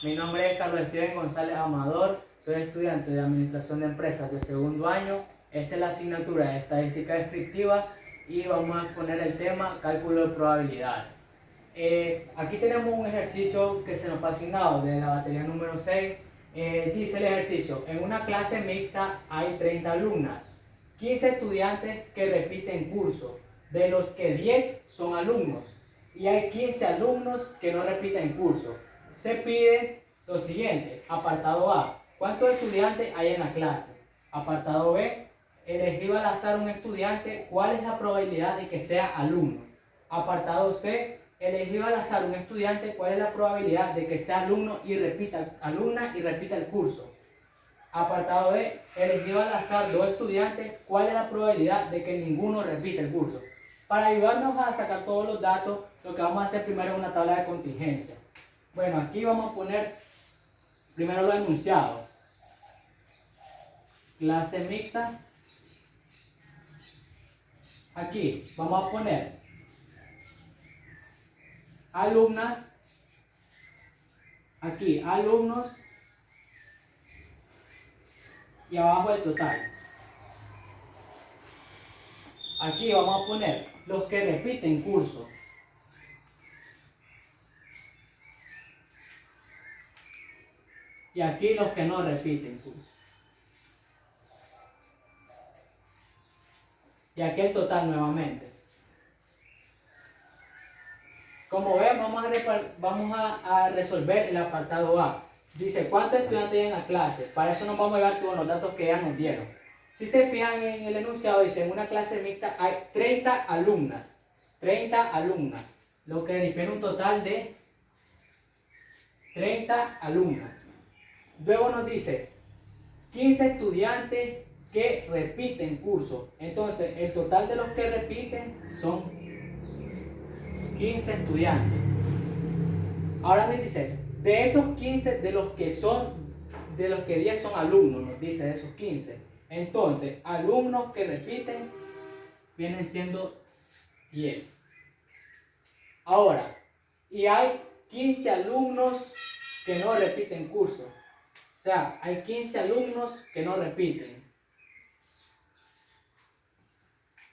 Mi nombre es Carlos Steven González Amador, soy estudiante de Administración de Empresas de segundo año. Esta es la asignatura de Estadística Descriptiva y vamos a exponer el tema Cálculo de Probabilidades. Aquí tenemos un ejercicio que se nos fue asignado de la batería número 6. Dice el ejercicio: en una clase mixta hay 30 alumnas, 15 estudiantes que repiten curso, de los que 10 son alumnos y hay 15 alumnos que no repiten curso. Se pide lo siguiente: apartado A, ¿cuántos estudiantes hay en la clase? Apartado B, elegir al azar un estudiante, ¿cuál es la probabilidad de que sea alumno? Apartado C, elegir al azar un estudiante, ¿cuál es la probabilidad de que sea alumna y repita el curso? Apartado D, elegir al azar dos estudiantes, ¿cuál es la probabilidad de que ninguno repita el curso? Para ayudarnos a sacar todos los datos, lo que vamos a hacer primero es una tabla de contingencia. Bueno, aquí vamos a poner primero los enunciados. Clase mixta. Aquí vamos a poner alumnas. Aquí alumnos. Y abajo el total. Aquí vamos a poner los que repiten curso. Y aquí los que no repiten curso. Y aquí el total nuevamente. Como ven, vamos a resolver el apartado A. Dice, ¿cuántos estudiantes hay en la clase? Para eso nos vamos a llevar todos los datos que ya nos dieron. Si se fijan en el enunciado, dice, en una clase mixta hay 30 alumnas. 30 alumnas. Lo que refiere un total de 30 alumnas. Luego nos dice, 15 estudiantes que repiten curso. Entonces, el total de los que repiten son 15 estudiantes. Ahora me dice, de esos 15, de los que 10 son alumnos, nos dice de esos 15. Entonces, alumnos que repiten vienen siendo 10. Ahora, y hay 15 alumnos que no repiten curso. O sea, hay 15 alumnos que no repiten.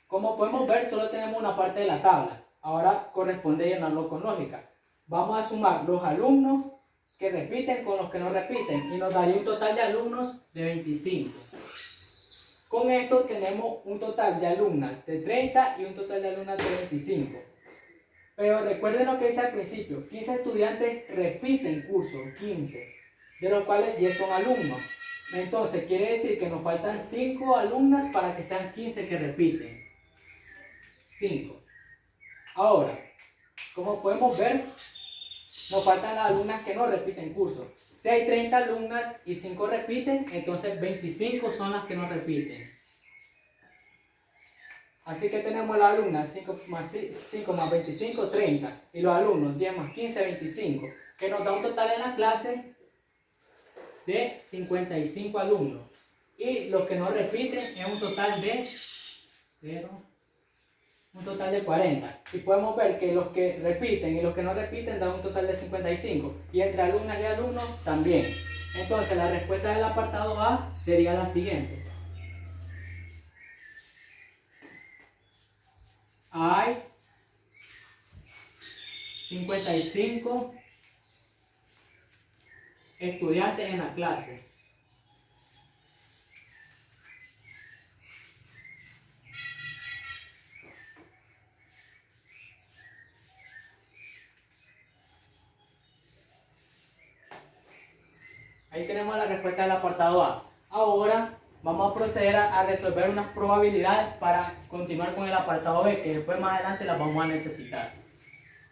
Como podemos ver, solo tenemos una parte de la tabla. Ahora corresponde llenarlo con lógica. Vamos a sumar los alumnos que repiten con los que no repiten y nos daría un total de alumnos de 25. Con esto tenemos un total de alumnas de 30 y un total de alumnas de 25. Pero recuerden lo que dice al principio, 15 estudiantes repiten curso, 15, de los cuales 10 son alumnos. Entonces quiere decir que nos faltan 5 alumnas para que sean 15 que repiten. 5. Ahora, como podemos ver, nos faltan las alumnas que no repiten curso. Si hay 30 alumnas y 5 repiten, entonces 25 son las que no repiten. Así que tenemos las alumnas 5 más 25, 30. Y los alumnos 10 más 15, 25. Que nos da un total en la clase de 55 alumnos. Y los que no repiten es un total de 0. Un total de 40. Y podemos ver que los que repiten y los que no repiten dan un total de 55. Y entre alumnas y alumnos también. Entonces la respuesta del apartado A sería la siguiente. Hay 55 estudiantes en la clase. Ahí tenemos la respuesta del apartado A. Ahora vamos a proceder a resolver unas probabilidades para continuar con el apartado B, que después más adelante las vamos a necesitar.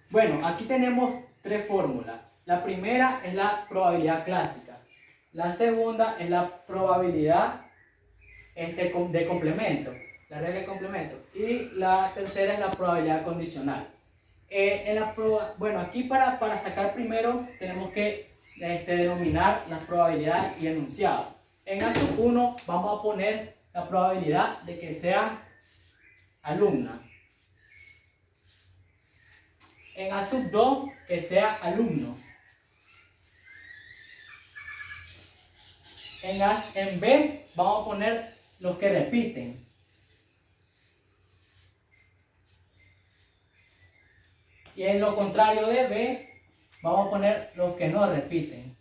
Bueno, aquí tenemos 3 fórmulas. La primera es la probabilidad clásica. La segunda es la probabilidad de complemento, la regla de complemento. Y la tercera es la probabilidad condicional. Bueno, aquí para sacar primero tenemos que denominar las probabilidades y enunciados. En A1 vamos a poner la probabilidad de que sea alumna. En A2 que sea alumno. En B vamos a poner los que repiten. Y en lo contrario de B, vamos a poner los que no repiten.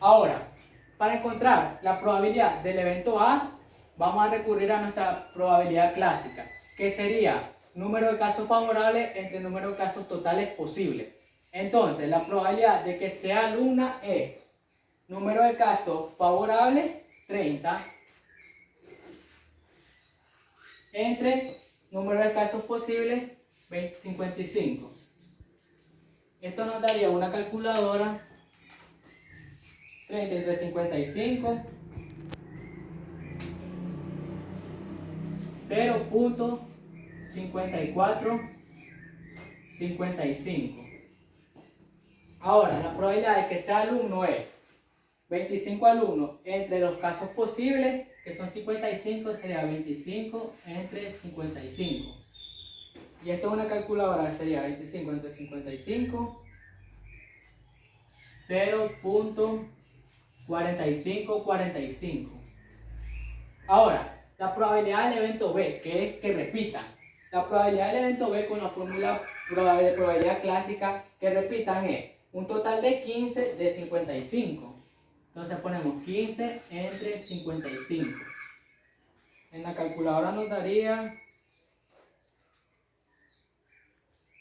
Ahora, para encontrar la probabilidad del evento A, vamos a recurrir a nuestra probabilidad clásica, que sería número de casos favorables entre número de casos totales posibles. Entonces, la probabilidad de que sea alumna es número de casos favorables, 30, entre número de casos posibles, 55. Esto nos daría una calculadora, 30 entre 55, 0.5455. Ahora, la probabilidad de que sea alumno es 25 alumnos entre los casos posibles, que son 55, sería 25 entre 55. Y esto es una calculadora, sería 25 entre 55, 0.4545. Ahora, la probabilidad del evento B, que es que repitan. La probabilidad del evento B con la fórmula de probabilidad clásica que repitan es un total de 15 de 55. Entonces ponemos 15 entre 55. En la calculadora nos daría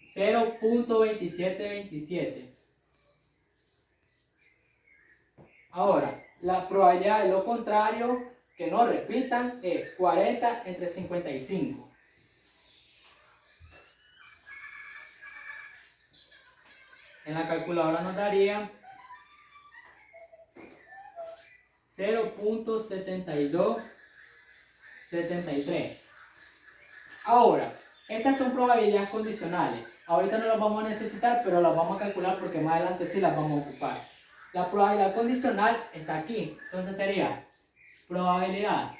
0.2727. Ahora, la probabilidad de lo contrario, que no repitan, es 40 entre 55. En la calculadora nos daría 0.7273. Ahora, estas son probabilidades condicionales. Ahorita no las vamos a necesitar, pero las vamos a calcular porque más adelante sí las vamos a ocupar. La probabilidad condicional está aquí. Entonces sería probabilidad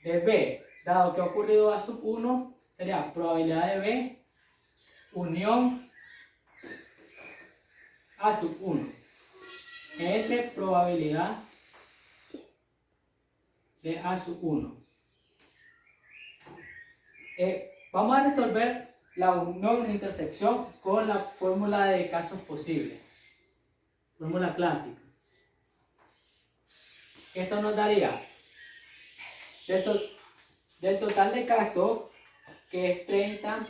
de B, dado que ha ocurrido A sub 1, sería probabilidad de B unión A sub 1 entre probabilidad de A sub 1. Vamos a resolver la unión e intersección con la fórmula de casos posibles. Fórmula clásica. Esto nos daría del total de casos, que es 30,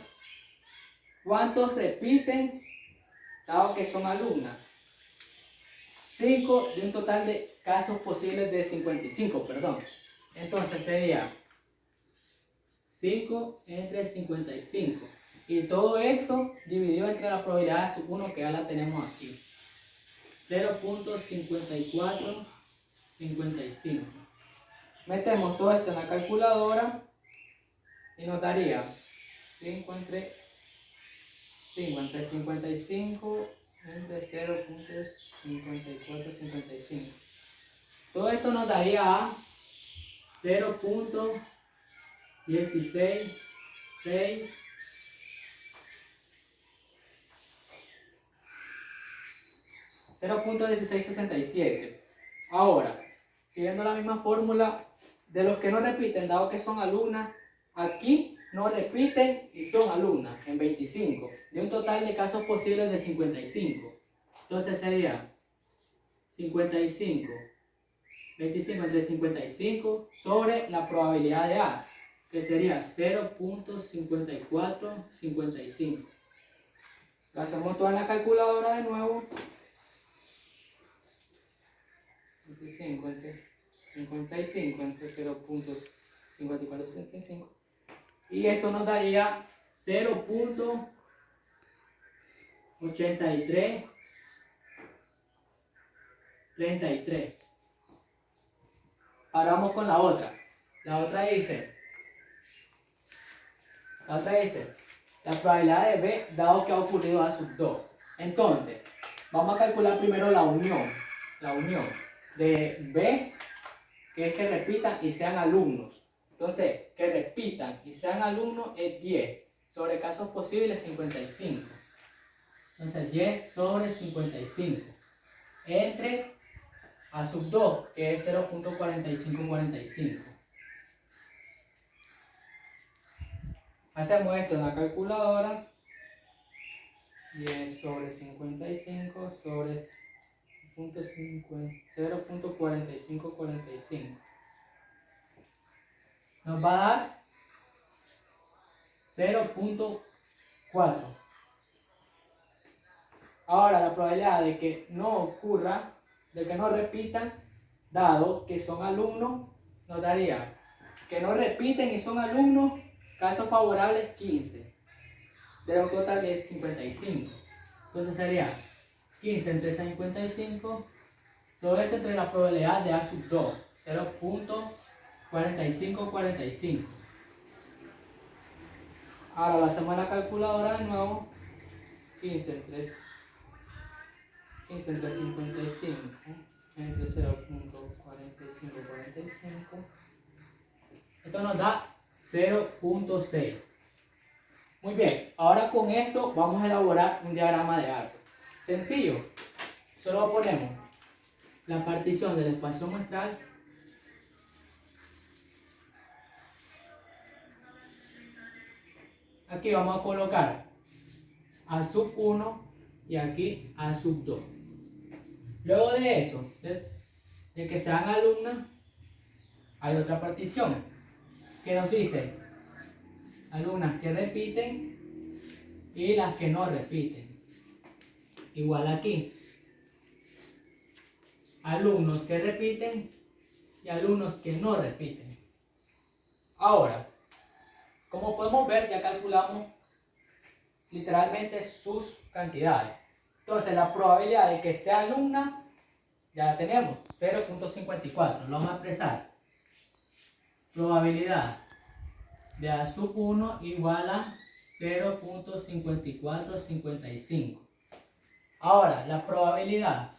¿cuántos repiten dado que son alumnas? 5 de un total de casos posibles de 55, perdón. Entonces sería 5 entre 55. Y todo esto dividido entre la probabilidad de sub 1 que ya la tenemos aquí. 0.5455. Metemos todo esto en la calculadora y nos daría 5 entre 55 entre 0.5455. Todo esto nos daría a 0.166 0.1667. Ahora, siguiendo la misma fórmula, de los que no repiten, dado que son alumnas, aquí no repiten y son alumnas en 25, de un total de casos posibles de 55. Entonces sería 55, 25 entre 55 sobre la probabilidad de A, que sería 0.5455. Lo hacemos todo en la calculadora de nuevo. 55 entre 55 entre 0.5465. Y esto nos daría 0.8333. Ahora vamos con la otra. La otra dice la probabilidad de B dado que ha ocurrido A sub 2. Entonces, vamos a calcular primero la unión de B, que es que repitan y sean alumnos. Entonces, que repitan y sean alumnos es 10, sobre casos posibles 55. Entonces, y sobre 55 entre A sub 2, que es 0.4545. Hacemos esto en la calculadora. 10 sobre 55 sobre 0.4545. Nos va a dar 0.4. Ahora la probabilidad de que no ocurra, de que no repitan, dado que son alumnos, nos daría que no repiten y son alumnos, casos favorables 15, de un total de 55. Entonces sería 15 entre 55, todo esto entre la probabilidad de A sub 2, 0.4545. Ahora lo hacemos en la calculadora de nuevo. 15 entre 55 entre 0.4545. Esto nos da 0.6. Muy bien, ahora con esto vamos a elaborar un diagrama de árbol. Sencillo, solo ponemos la partición del espacio muestral . Aquí vamos a colocar A sub 1 y aquí A sub 2. Luego de eso, de que sean alumnas, hay otra partición que nos dice alumnas que repiten y las que no repiten. Igual aquí, alumnos que repiten y alumnos que no repiten. Ahora, como podemos ver, ya calculamos literalmente sus cantidades. Entonces la probabilidad de que sea alumna ya la tenemos, 0.54. Lo vamos a expresar. Probabilidad de A sub 1 igual a 0.5455. Ahora, la probabilidad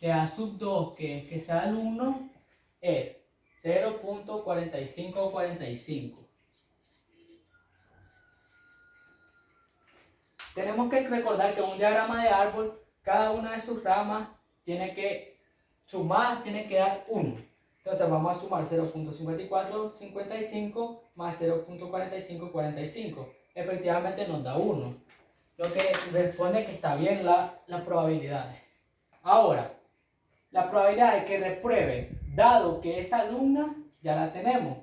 de A sub 2 que sea alumno es 0.4545. Tenemos que recordar que en un diagrama de árbol, cada una de sus ramas tiene que sumar, tiene que dar 1. Entonces vamos a sumar 0.5455 más 0.4545. Efectivamente nos da 1. Lo que responde que está bien las probabilidades. Ahora, la probabilidad de que repruebe, dado que es alumna, ya la tenemos.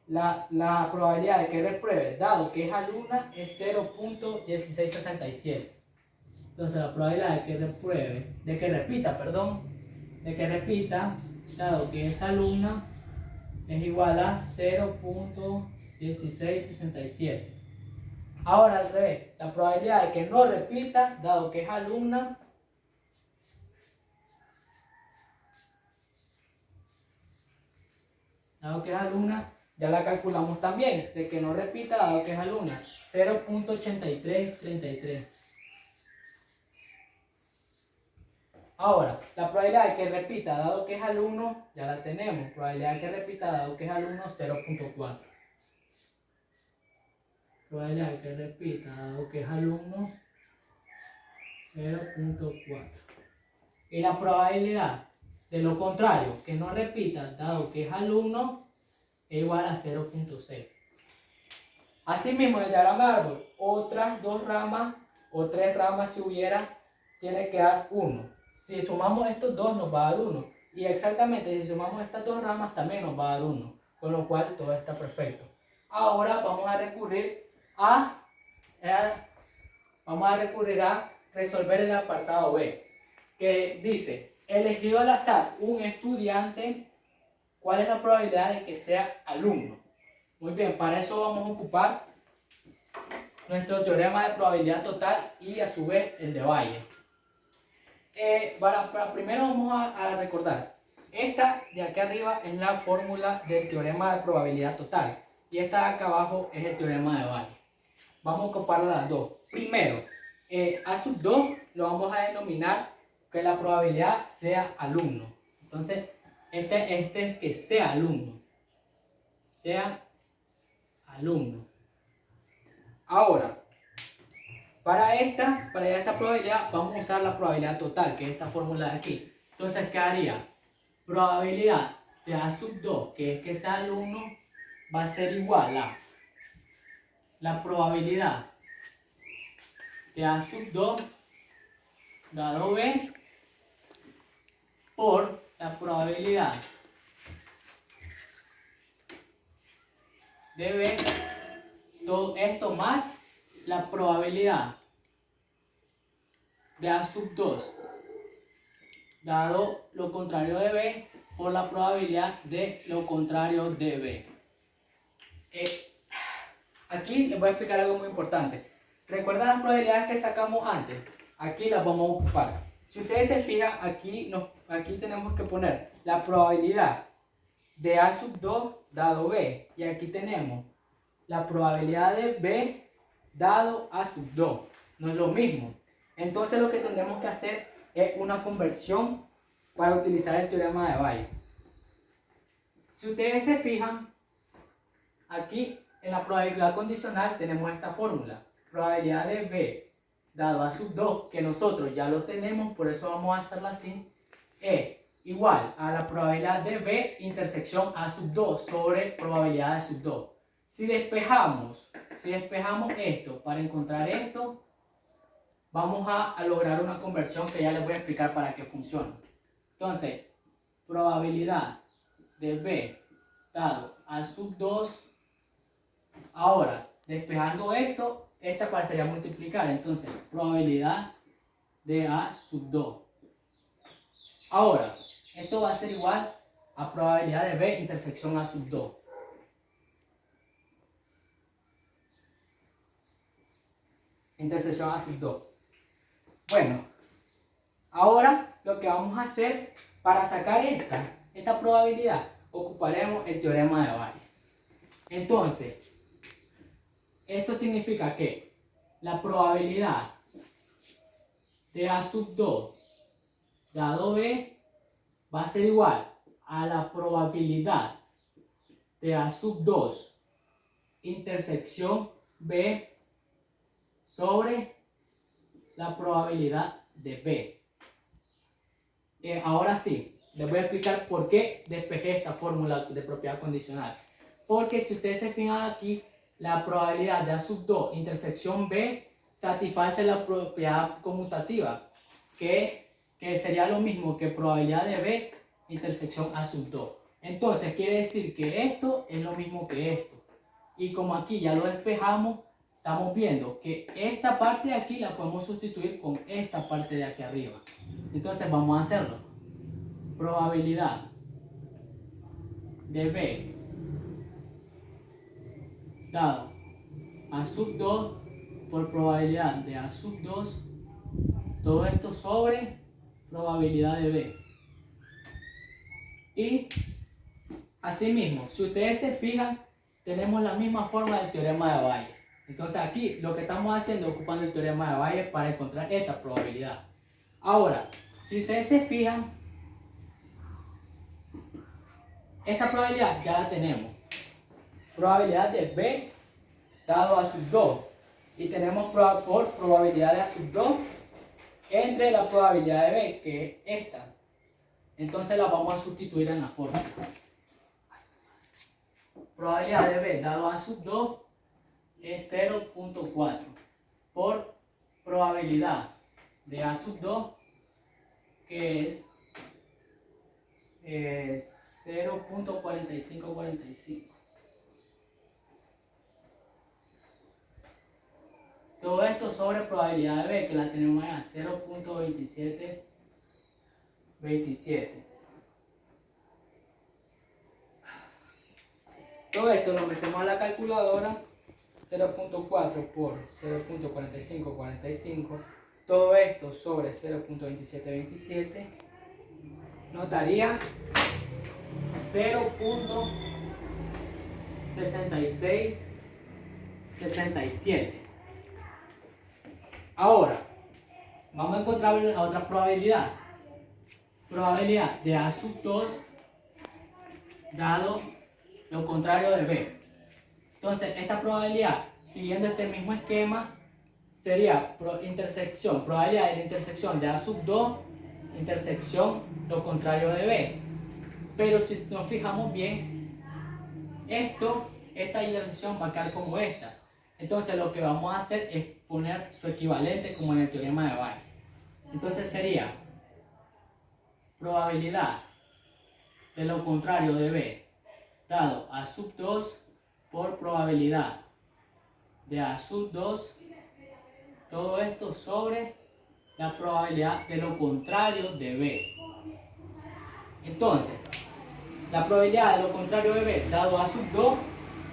La probabilidad de que repruebe, dado que es alumna, es 0.1667. Entonces la probabilidad de que repruebe, de que repita, dado que es alumna, es igual a 0.1667. Ahora al revés, la probabilidad de que no repita, dado que es alumna, ya la calculamos también, de que no repita, dado que es alumna, 0.8333. Ahora, la probabilidad de que repita, dado que es alumno, ya la tenemos. Probabilidad de que repita, dado que es alumno, 0.4. Probabilidad de que repita, dado que es alumno, 0.4. Y la probabilidad de lo contrario, que no repita, dado que es alumno, es igual a 0.6. Asimismo, en el diagrama de árbol, otras 2 ramas o 3 ramas si hubiera, tiene que dar 1. Si sumamos estos 2 nos va a dar 1. Y exactamente si sumamos estas 2 ramas también nos va a dar 1. Con lo cual todo está perfecto. Ahora vamos a recurrir a resolver el apartado B. Que dice, elegido al azar un estudiante, ¿cuál es la probabilidad de que sea alumno? Muy bien, para eso vamos a ocupar nuestro teorema de probabilidad total y a su vez el de Bayes. Primero vamos a recordar, esta de aquí arriba es la fórmula del teorema de probabilidad total y esta de acá abajo es el teorema de Bayes. Vamos a ocupar las dos. Primero, A sub 2 lo vamos a denominar que la probabilidad sea alumno. Entonces, este es que sea alumno. Sea alumno. Ahora, Para esta probabilidad vamos a usar la probabilidad total, que es esta fórmula de aquí. Entonces, ¿qué haría? Probabilidad de A sub 2, que es que sea el 1, va a ser igual a la probabilidad de A sub 2 dado B por la probabilidad de B, todo esto más la probabilidad de A sub 2 dado lo contrario de B por la probabilidad de lo contrario de B. Aquí les voy a explicar algo muy importante. ¿Recuerdan las probabilidades que sacamos antes? Aquí las vamos a ocupar. Si ustedes se fijan, aquí tenemos que poner la probabilidad de A sub 2 dado B. Y aquí tenemos la probabilidad de B dado A sub 2. No es lo mismo. Entonces lo que tendremos que hacer es una conversión para utilizar el teorema de Bayes. Si ustedes se fijan, aquí en la probabilidad condicional tenemos esta fórmula. Probabilidad de B dado A sub 2, que nosotros ya lo tenemos, por eso vamos a hacerla así, es igual a la probabilidad de B intersección A sub 2 sobre probabilidad de A sub 2. Si despejamos esto para encontrar esto, vamos a lograr una conversión que ya les voy a explicar para qué funciona. Entonces, probabilidad de B dado A sub 2. Ahora, despejando esto, esta parecería multiplicar. Entonces, probabilidad de A sub 2. Ahora, esto va a ser igual a probabilidad de B intersección A sub 2. Intersección A sub 2. Bueno, ahora lo que vamos a hacer para sacar esta probabilidad, ocuparemos el teorema de Bayes. Entonces, esto significa que la probabilidad de A sub 2 dado B va a ser igual a la probabilidad de A sub 2 intersección B sobre la probabilidad de B. Ahora sí, les voy a explicar por qué despejé esta fórmula de propiedad condicional. Porque si ustedes se fijan aquí, la probabilidad de A sub 2 intersección B satisface la propiedad conmutativa, que sería lo mismo que probabilidad de B intersección A sub 2. Entonces quiere decir que esto es lo mismo que esto. Y como aquí ya lo despejamos, estamos viendo que esta parte de aquí la podemos sustituir con esta parte de aquí arriba. Entonces vamos a hacerlo. Probabilidad de B dado A sub 2 por probabilidad de A sub 2, todo esto sobre probabilidad de B. Y asimismo, si ustedes se fijan, tenemos la misma forma del teorema de Bayes. Entonces aquí lo que estamos haciendo es ocupando el teorema de Bayes para encontrar esta probabilidad. Ahora, si ustedes se fijan, esta probabilidad ya la tenemos. Probabilidad de B dado A sub 2. Y tenemos por probabilidad de A sub 2 entre la probabilidad de B, que es esta. Entonces la vamos a sustituir en la fórmula. Probabilidad de B dado A sub 2 es 0.4 por probabilidad de A sub 2, que es 0.4545. Todo esto sobre probabilidad de B, que la tenemos a 0.2727. Todo esto lo metemos a la calculadora. 0.4 por 0.4545. Todo esto sobre 0.2727 nos daría 0.6667. Ahora, vamos a encontrar la otra probabilidad. Probabilidad de A sub 2 dado lo contrario de B. Entonces, esta probabilidad, siguiendo este mismo esquema, sería intersección, probabilidad de la intersección de A sub 2, intersección lo contrario de B. Pero si nos fijamos bien, esta intersección va a quedar como esta. Entonces lo que vamos a hacer es poner su equivalente como en el teorema de Bayes. Entonces sería probabilidad de lo contrario de B dado A sub 2 por probabilidad de A sub 2, todo esto sobre la probabilidad de lo contrario de B. Entonces, la probabilidad de lo contrario de B dado A sub 2,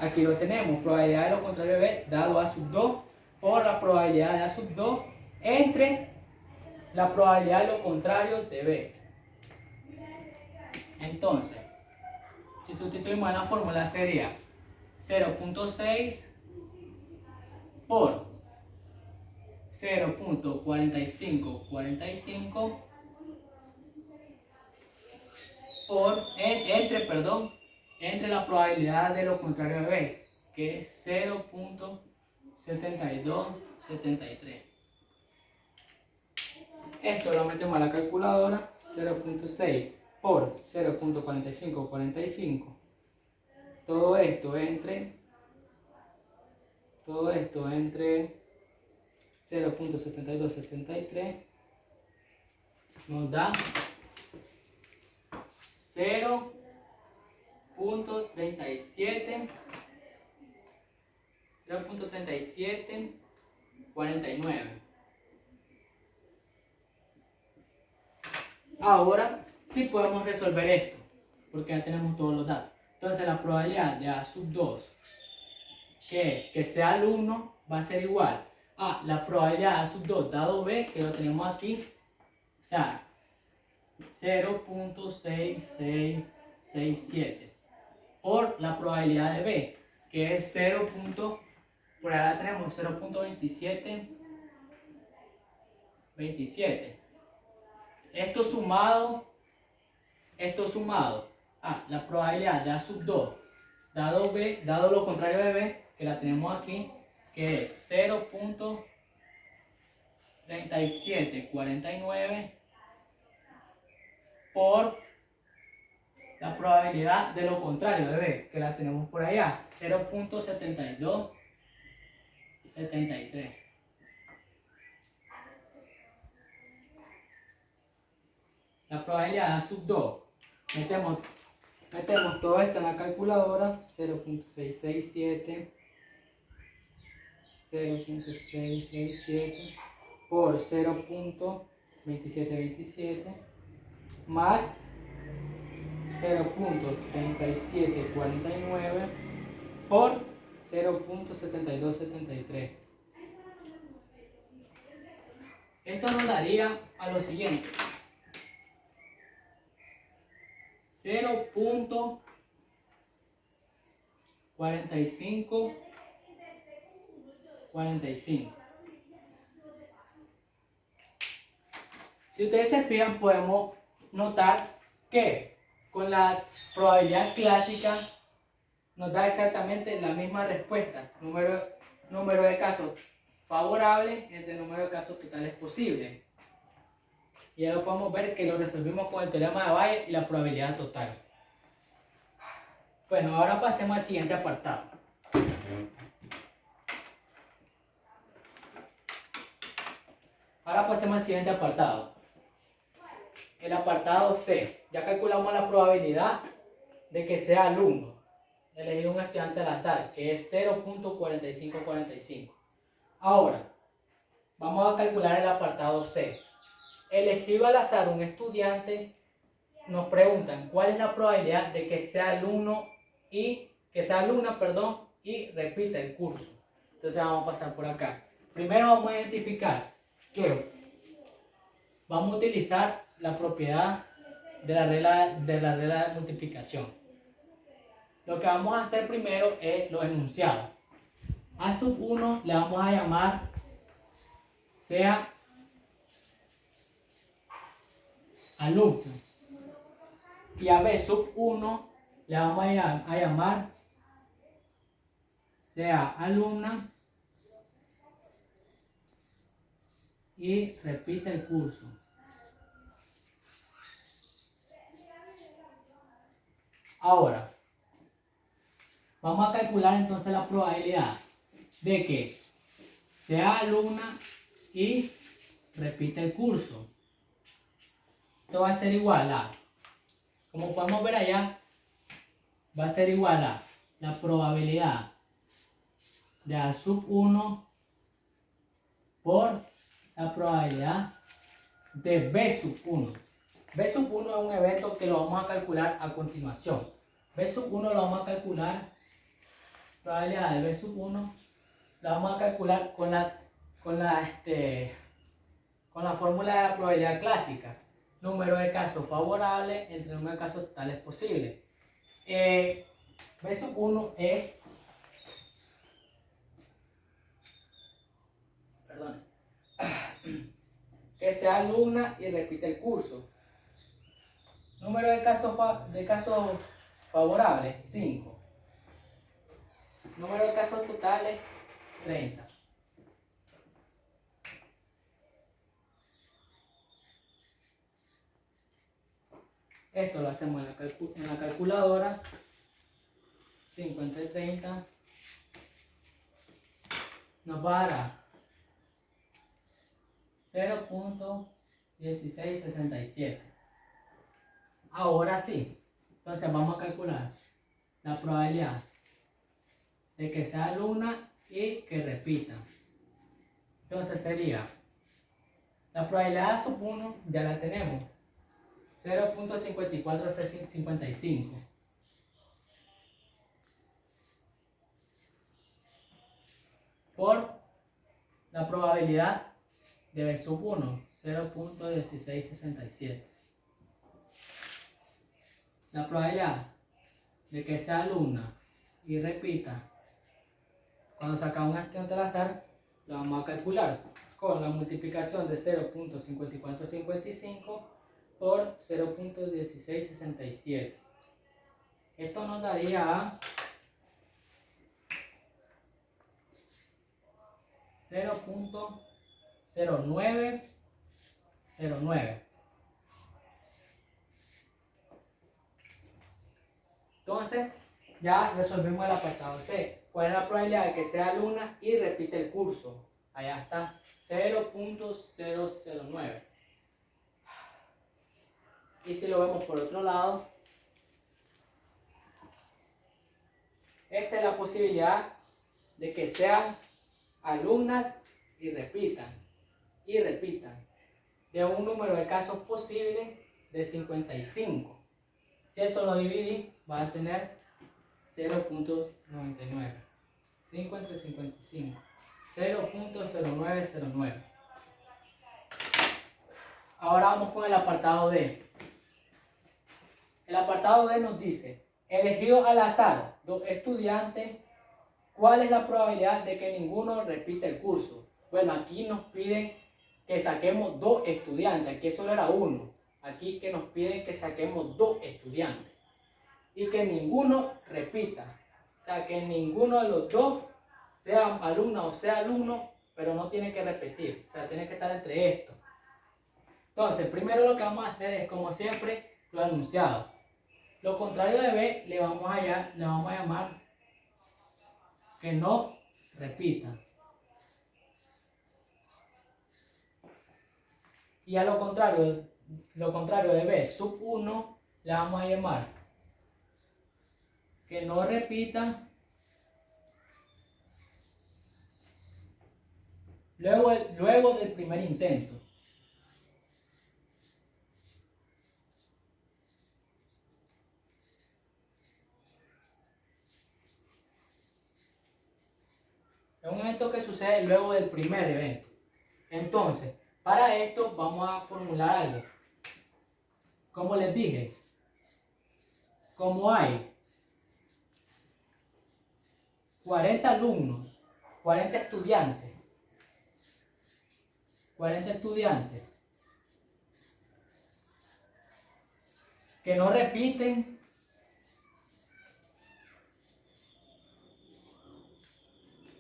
aquí lo tenemos, probabilidad de lo contrario de B dado A sub 2 por la probabilidad de A sub 2 entre la probabilidad de lo contrario de B. Entonces, si sustituimos en la fórmula sería 0.6 por 0.4545 por entre la probabilidad de lo contrario de B, que es 0.7273. Esto lo metemos a la calculadora, 0.6 por 0.4545. Todo esto entre 0.7273 nos da 0.3749. Ahora sí podemos resolver esto, porque ya tenemos todos los datos. Entonces la probabilidad de A sub 2, que sea el 1, va a ser igual a la probabilidad de A sub 2 dado B, que lo tenemos aquí, o sea, 0.6667 por la probabilidad de B, que es 0. Por ahora tenemos 0.2727. Esto sumado a la probabilidad de A sub 2 dado B, dado lo contrario de B, que la tenemos aquí, que es 0.3749 por la probabilidad de lo contrario de B, que la tenemos por allá, 0.7273. La probabilidad de A sub 2, metemos todo esto en la calculadora, 0.667 por 0.2727 más 0.3749 por 0.7273. Esto nos daría a lo siguiente: 0.4545. Si ustedes se fijan, podemos notar que con la probabilidad clásica nos da exactamente la misma respuesta, número de casos favorables entre el número de casos totales posibles. Y ya lo podemos ver que lo resolvimos con el teorema de Bayes y la probabilidad total. Bueno, ahora pasemos al siguiente apartado. El apartado C. Ya calculamos la probabilidad de que sea alumno. Elegir un estudiante al azar, que es 0.4545. Ahora, vamos a calcular el apartado C. Elegido al azar un estudiante, nos preguntan cuál es la probabilidad de que sea alumna, y repita el curso. Entonces vamos a pasar por acá. Primero vamos a identificar que vamos a utilizar la propiedad de la regla de multiplicación. Lo que vamos a hacer primero es los enunciados. A sub 1 le vamos a llamar sea alumno. Y a B sub 1 le vamos a llamar sea alumna. y repite el curso. Ahora, vamos a calcular entonces la probabilidad de que sea alumna y repite el curso. Esto va a ser igual a, como podemos ver allá, va a ser igual a la probabilidad de A sub 1 por la probabilidad de B sub 1. B sub 1 es un evento que lo vamos a calcular a continuación. B sub 1 lo vamos a calcular, probabilidad de B sub 1, la vamos a calcular con la fórmula de la probabilidad clásica. Número de casos favorables entre número de casos totales posibles. B sub 1 es, perdón, que sea alumna y repite el curso. Número de casos favorables, 5. Número de casos totales, 30. Esto lo hacemos en la calculadora. 5 entre 30 nos va a dar 0.1667. Ahora sí, entonces vamos a calcular la probabilidad de que sea alumna y que repita. Entonces sería, la probabilidad sub 1 ya la tenemos, 0.5455 por la probabilidad de B sub 1, 0.1667. La probabilidad de que sea alumna y repita, cuando sacamos un estudiante al azar, lo vamos a calcular con la multiplicación de 0.5455 por 0.1667. Esto nos daría a 0.0909. Entonces, ya resolvimos el apartado C. ¿Cuál es la probabilidad de que sea alumna y repite el curso? Allá está, 0.009. Y si lo vemos por otro lado, esta es la posibilidad de que sean alumnas y repitan, de un número de casos posibles de 55. Si eso lo dividí, va a tener 0.99. 5 entre 55. 0.0909. Ahora vamos con el apartado D. El apartado D nos dice, elegido al azar 2 estudiantes, ¿cuál es la probabilidad de que ninguno repita el curso? Bueno, aquí nos piden que saquemos 2 estudiantes, aquí solo era uno. Aquí que nos piden que saquemos 2 estudiantes y que ninguno repita. O sea, que ninguno de los dos, sea alumna o sea alumno, pero no tiene que repetir. O sea, tiene que estar entre estos. Entonces, primero lo que vamos a hacer es, como siempre, lo anunciado. Lo contrario de B le vamos a llamar que no repita. Y a lo contrario de B sub 1 le vamos a llamar que no repita luego del primer intento. Es un evento que sucede luego del primer evento. Entonces, para esto vamos a formular algo. Como les dije, como hay 40 alumnos, 40 estudiantes que no repiten,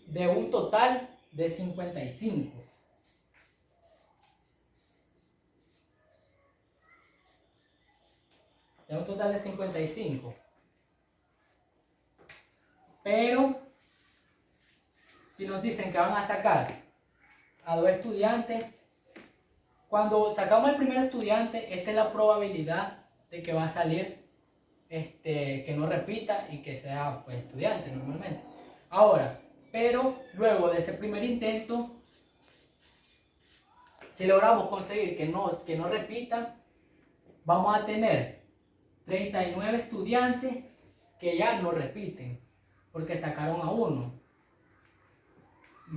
de un total de 55. Tengo un total de 55. Pero, si nos dicen que van a sacar a 2 estudiantes, cuando sacamos el primer estudiante, esta es la probabilidad de que va a salir que no repita y que sea pues, estudiante normalmente. Ahora, pero luego de ese primer intento, si logramos conseguir que no repitan, vamos a tener 39 estudiantes que ya no repiten, porque sacaron a uno.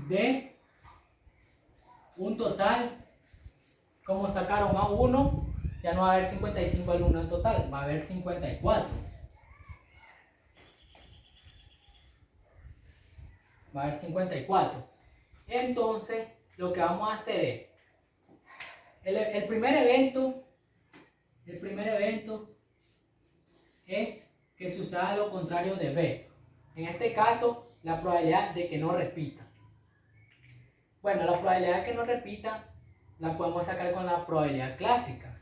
De un total, como sacaron a uno, ya no va a haber 55 alumnos en total, va a haber 54. Va a haber 54. Entonces, lo que vamos a hacer es, el primer evento es que suceda lo contrario de B. En este caso, la probabilidad de que no repita. Bueno, la probabilidad de que no repita la podemos sacar con la probabilidad clásica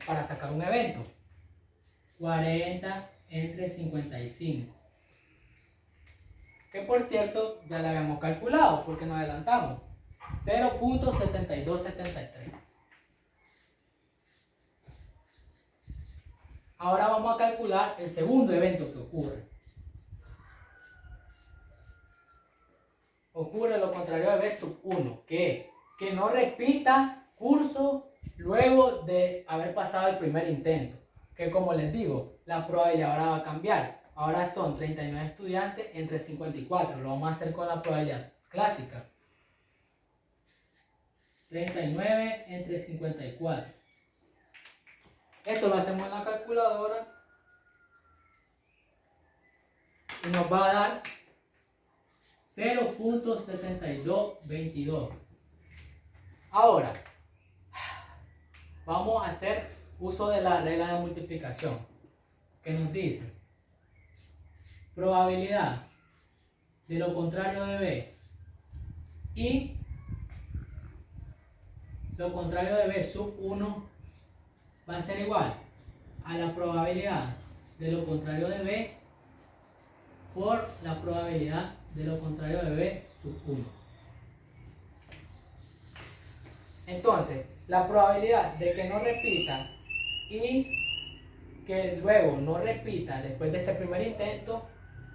para sacar un evento. 40 entre 55. Que por cierto ya la habíamos calculado porque nos adelantamos. 0.7273. Ahora vamos a calcular el segundo evento que ocurre. Ocurre lo contrario de B sub 1, que no repita curso luego de haber pasado el primer intento. Que como les digo, la probabilidad ahora va a cambiar. Ahora son 39 estudiantes entre 54. Lo vamos a hacer con la probabilidad clásica. 39 entre 54. Esto lo hacemos en la calculadora y nos va a dar 0.7222. Ahora, vamos a hacer uso de la regla de multiplicación, que nos dice probabilidad de lo contrario de B y lo contrario de B sub 1 va a ser igual a la probabilidad de lo contrario de B por la probabilidad de lo contrario de B sub 1. Entonces, la probabilidad de que no repita y que luego no repita después de ese primer intento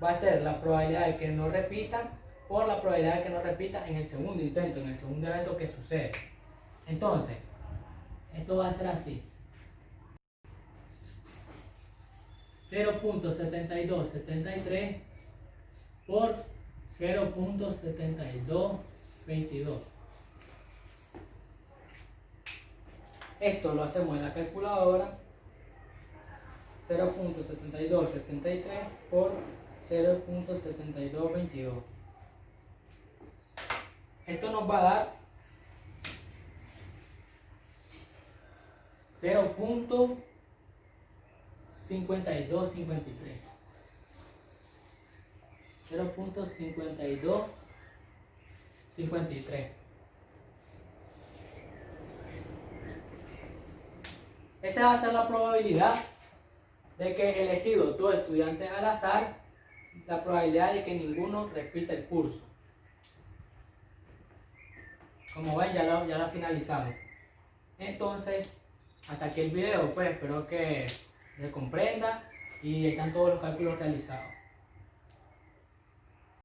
va a ser la probabilidad de que no repita por la probabilidad de que no repita en el segundo intento, en el segundo evento que sucede. Entonces, esto va a ser así. 0.7273 por 0.7222. Esto lo hacemos en la calculadora. 0.7273 por 0.7222. Esto nos va a dar 0.5253. 0.5253. Esa va a ser la probabilidad de que elegido dos estudiantes al azar, la probabilidad de que ninguno repita el curso. Como ven, ya la finalizamos. Entonces, hasta aquí el video, pues espero que le comprenda y están todos los cálculos realizados.